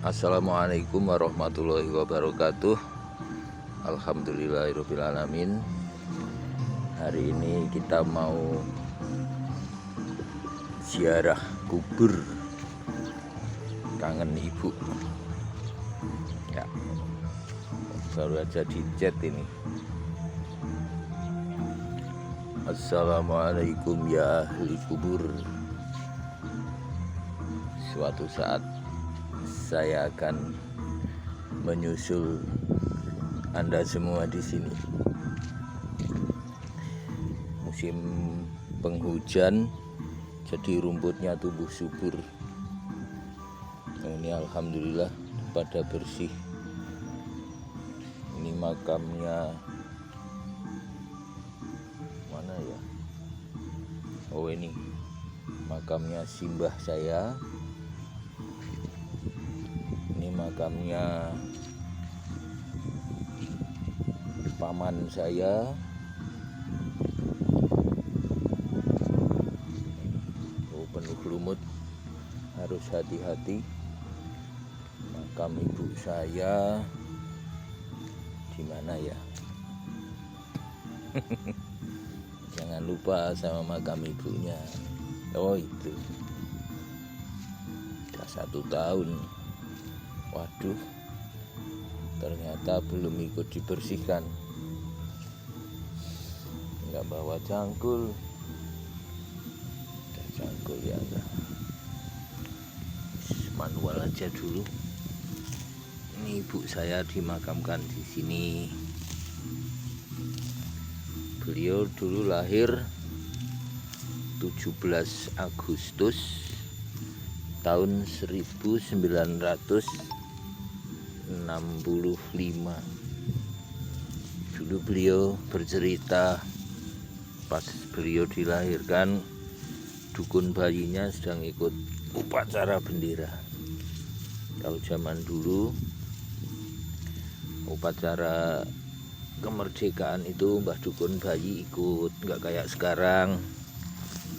Assalamualaikum warahmatullahi wabarakatuh. Alhamdulillahirrabbilalamin. Hari ini kita mau ziarah kubur. Kangen ibu ya, baru aja dicat ini. Assalamualaikum ya ahli kubur. Suatu saat saya akan menyusul Anda semua di sini. Musim penghujan, jadi rumputnya tumbuh subur. Nah, ini alhamdulillah pada bersih. Ini makamnya mana ya? Oh, ini makamnya simbah saya. Ini makamnya paman saya. Oh, penuh lumut, harus hati-hati. Makam ibu saya di mana ya? Jangan lupa sama makam ibunya. Oh, itu udah 1 tahun. Waduh, ternyata belum ikut dibersihkan. Nggak bawa cangkul. Udah cangkul ya udah. Manual aja dulu. Ini ibu saya dimakamkan di sini. Beliau dulu lahir 17 Agustus tahun 1965. Dulu beliau bercerita pas beliau dilahirkan, dukun bayinya sedang ikut upacara bendera. Kalau zaman dulu upacara kemerdekaan itu mbah dukun bayi ikut, nggak kayak sekarang.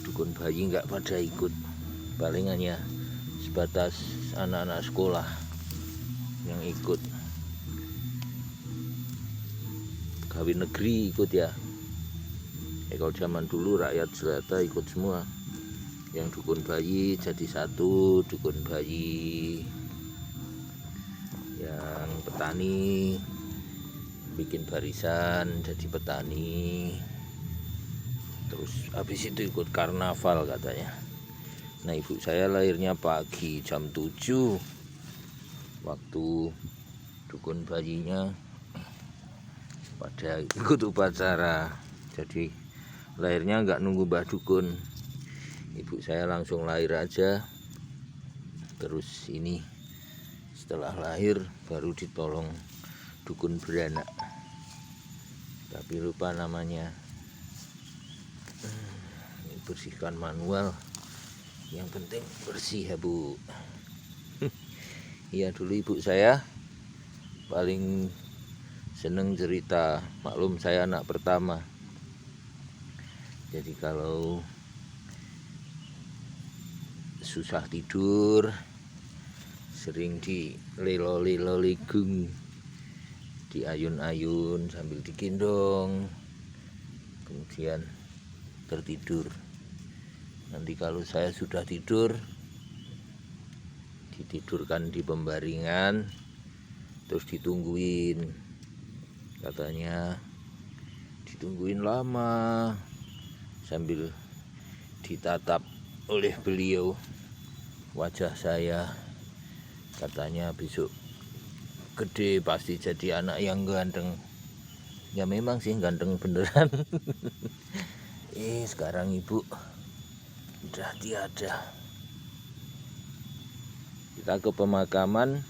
Dukun bayi nggak pada ikut, paling hanya sebatas anak-anak sekolah yang ikut. Kawin negeri ikut ya. Kalau zaman dulu rakyat jelata ikut semua. Yang dukun bayi jadi satu, dukun bayi yang petani bikin barisan jadi petani. Terus habis itu ikut karnaval katanya. Nah, ibu saya lahirnya pagi jam 7. Waktu dukun bayinya pada ikut upacara, jadi lahirnya nggak nunggu mbah dukun. Ibu saya langsung lahir aja. Terus ini setelah lahir baru ditolong dukun beranak, tapi lupa namanya. Ini bersihkan manual, yang penting bersih ya bu. Iya, dulu ibu saya paling seneng cerita. Maklum saya anak pertama, jadi kalau susah tidur sering di lelo-lelo ligung, di ayun-ayun sambil digendong, kemudian tertidur. Nanti kalau saya sudah tidur, ditidurkan di pembaringan, terus ditungguin. Katanya ditungguin lama sambil ditatap oleh beliau wajah saya. Katanya besok gede pasti jadi anak yang ganteng. Ya memang sih ganteng beneran. Sekarang ibu udah tiada. Kita ke pemakaman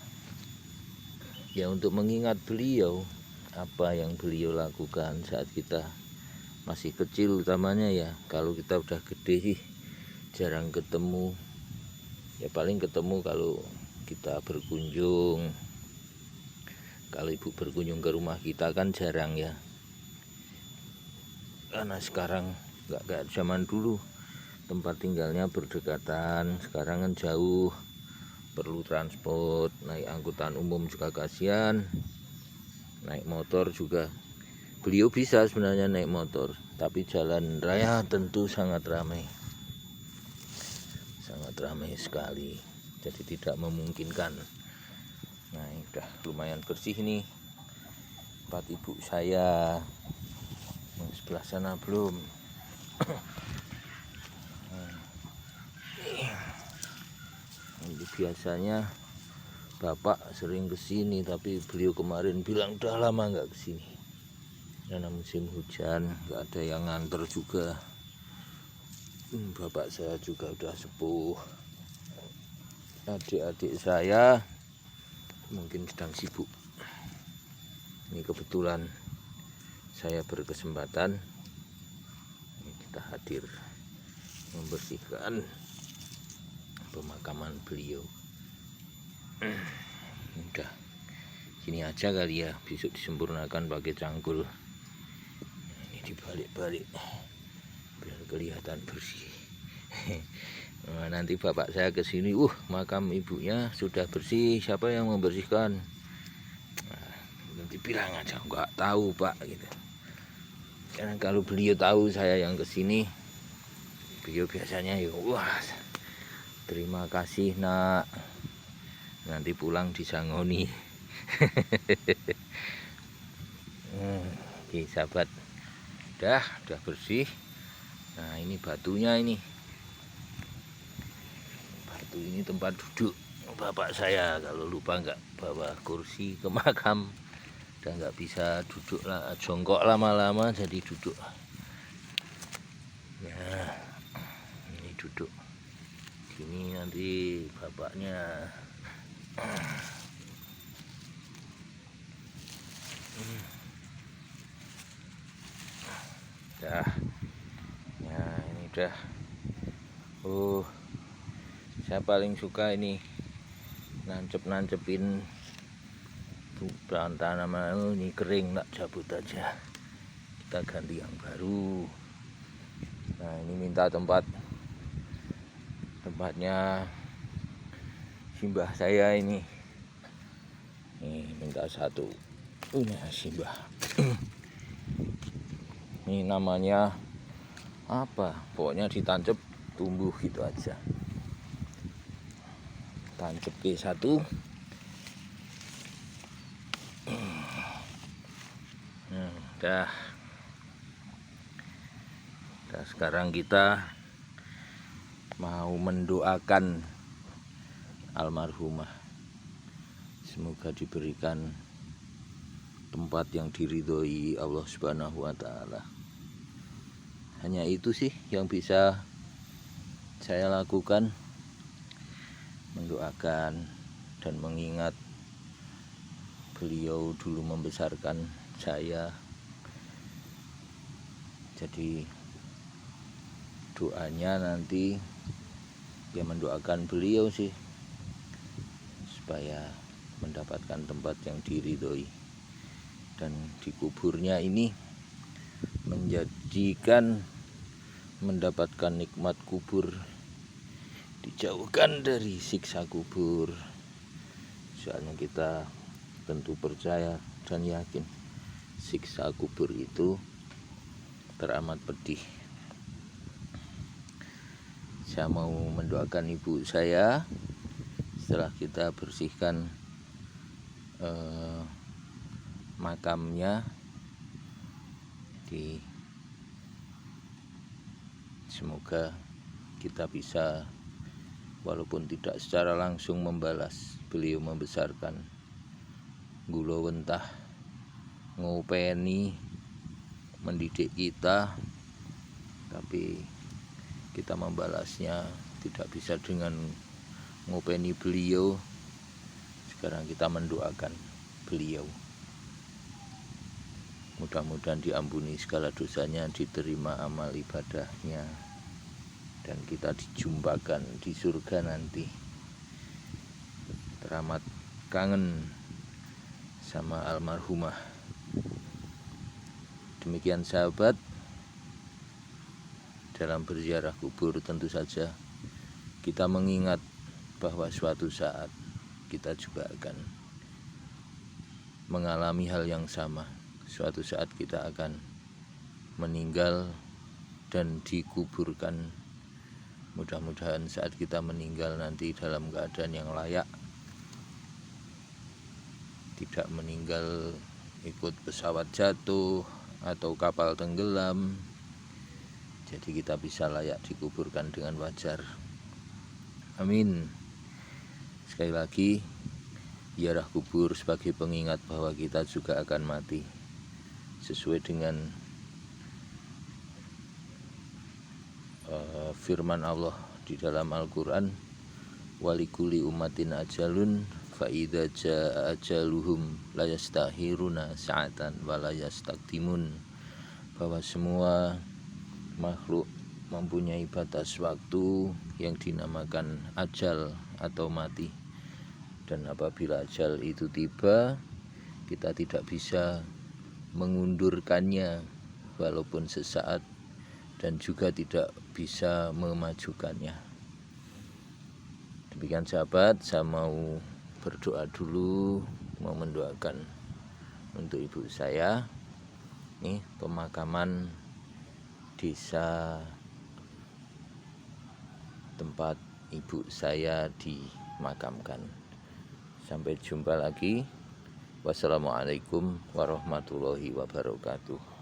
ya untuk mengingat beliau, apa yang beliau lakukan saat kita masih kecil utamanya ya. Kalau kita udah gede sih jarang ketemu. Ya paling ketemu kalau kita berkunjung. Kalau ibu berkunjung ke rumah kita kan jarang ya, karena sekarang nggak kayak zaman dulu tempat tinggalnya berdekatan. Sekarang kan jauh, perlu transport, naik angkutan umum juga kasihan, naik motor juga. Beliau bisa sebenarnya naik motor, tapi jalan raya tentu sangat ramai sekali, jadi tidak memungkinkan. Nah, ini udah lumayan bersih nih tempat ibu saya. Yang sebelah sana belum. Ini biasanya bapak sering kesini, tapi beliau kemarin bilang udah lama nggak kesini karena musim hujan, nggak ada yang nganter juga. Bapak saya juga udah sepuh. Adik-adik saya mungkin sedang sibuk. Ini kebetulan saya berkesempatan, kita hadir membersihkan pemakaman beliau. Udah gini aja kali ya, besok disempurnakan pakai cangkul. Ini dibalik-balik biar kelihatan bersih. Nah, nanti bapak saya kesini, makam ibunya sudah bersih, siapa yang membersihkan? Nah, nanti bilang aja nggak tahu pak gitu. Karena kalau beliau tahu saya yang kesini, beliau biasanya ya wah terima kasih nak, nanti pulang disangoni. Oke sahabat, udah bersih. Nah ini batunya, ini batu ini tempat duduk bapak saya. Kalau lupa nggak bawa kursi ke makam, udah nggak bisa duduk lah, jongkok lama-lama jadi duduk. Nah ini duduk gini, nanti bapaknya dah. Nah ini udah. Saya paling suka ini nancepin bahan tanaman. Ini kering, nak cabut aja, kita ganti yang baru. Nah ini minta tempatnya simbah saya ini minta satu. Ini simbah. Ini namanya apa, pokoknya ditancep tumbuh gitu aja. Tancep ke satu. Udah sekarang kita mau mendoakan almarhumah, semoga diberikan tempat yang diridhoi Allah Subhanahu wa Ta'ala. Hanya itu sih yang bisa saya lakukan, mendoakan dan mengingat beliau dulu membesarkan saya. Jadi doanya nanti ya mendoakan beliau sih, supaya mendapatkan tempat yang diridhoi, dan dikuburnya ini menjadikan mendapatkan nikmat kubur, dijauhkan dari siksa kubur. Soalnya kita tentu percaya dan yakin siksa kubur itu teramat pedih. Saya mau mendoakan ibu saya setelah kita bersihkan makamnya. Semoga kita bisa walaupun tidak secara langsung membalas beliau membesarkan, gula wentah ngopeni mendidik kita, tapi kita membalasnya tidak bisa dengan ngopeni beliau. Sekarang kita mendoakan beliau, mudah-mudahan diampuni segala dosanya, diterima amal ibadahnya, dan kita dijumpakan di surga nanti. Teramat kangen sama almarhumah. Demikian sahabat, dalam berziarah kubur tentu saja kita mengingat bahwa suatu saat kita juga akan mengalami hal yang sama. Suatu saat kita akan meninggal dan dikuburkan. Mudah-mudahan saat kita meninggal nanti dalam keadaan yang layak, tidak meninggal ikut pesawat jatuh atau kapal tenggelam. Jadi kita bisa layak dikuburkan dengan wajar. Amin. Sekali lagi, ziarah kubur sebagai pengingat bahwa kita juga akan mati. Sesuai dengan firman Allah di dalam Al-Quran, walikuli umatin ajalun fa'idha ja'a ajaluhum layastahiruna sa'atan walayastaktimun, bahwa semua makhluk mempunyai batas waktu yang dinamakan ajal atau mati, dan apabila ajal itu tiba, kita tidak bisa mengundurkannya walaupun sesaat, dan juga tidak bisa memajukannya. Demikian sahabat, saya mau berdoa dulu, mau mendoakan untuk ibu saya. Ini pemakaman desa tempat ibu saya dimakamkan. Sampai jumpa lagi. Wassalamualaikum warahmatullahi wabarakatuh.